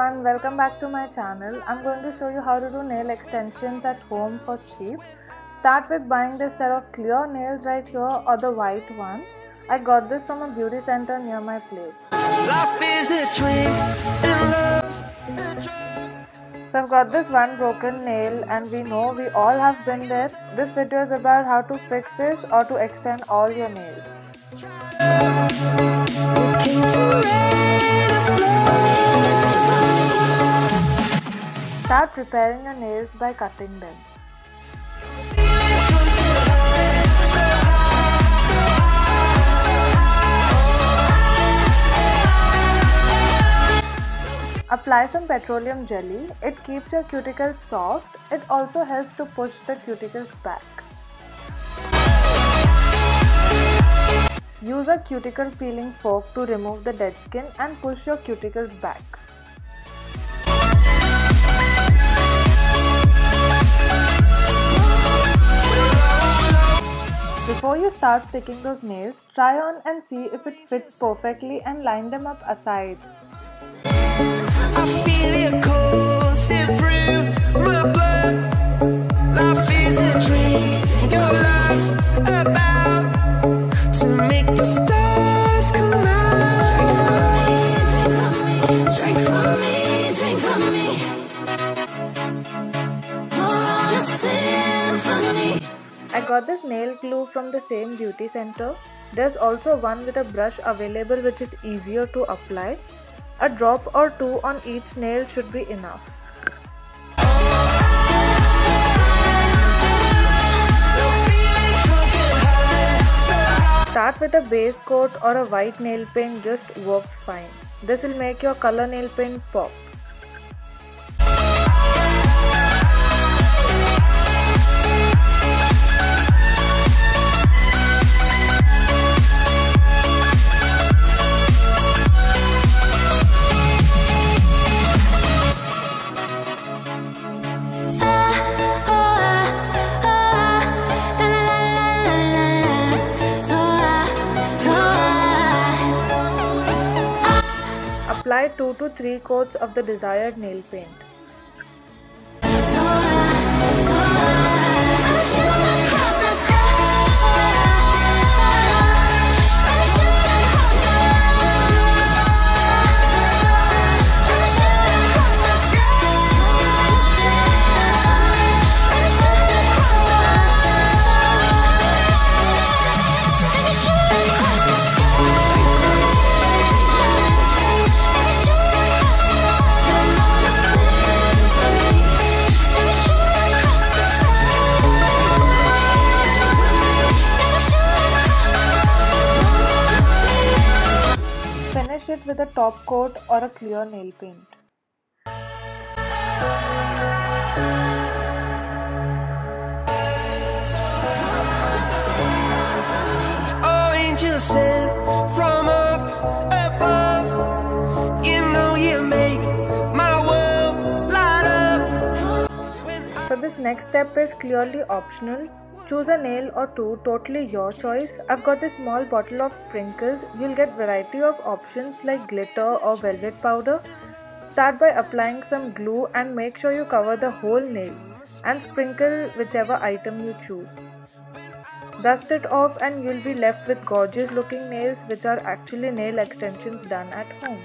everyone, welcome back to my channel. I'm going to show you how to do nail extensions at home for cheap. Start with buying this set of clear nails right here or the white ones. I got this from a beauty center near my place. Life is a dream and love's a drug. So I've got this one broken nail and we know we all have been there. This video is about how to fix this or to extend all your nails. It keeps you ready to fly. Start preparing your nails by cutting them. Apply some petroleum jelly. It keeps your cuticles soft. It also helps to push the cuticles back. Use a cuticle peeling fork to remove the dead skin and push your cuticles back. Before you start sticking those nails, try on and see if it fits perfectly and line them up aside. I feel it coursing through my blood. Life is a dream. Your love's about to make the stars come out. Drink from me, drink from me. Pour on a symphony. I got this nail glue from the same beauty center. There's also one with a brush available which is easier to apply. A drop or two on each nail should be enough. Start with a base coat or a white nail paint, just works fine. This will make your color nail paint pop. Apply 2 to 3 coats of the desired nail paint. Finish it with a top coat or a clear nail paint. Oh, angels sent from up above. You know you make my world light up. So this next step is clearly optional. Choose a nail or two, totally your choice. I've got this small bottle of sprinkles. You'll get variety of options like glitter or velvet powder. Start by applying some glue and make sure you cover the whole nail and sprinkle whichever item you choose. Dust it off and you'll be left with gorgeous looking nails which are actually nail extensions done at home.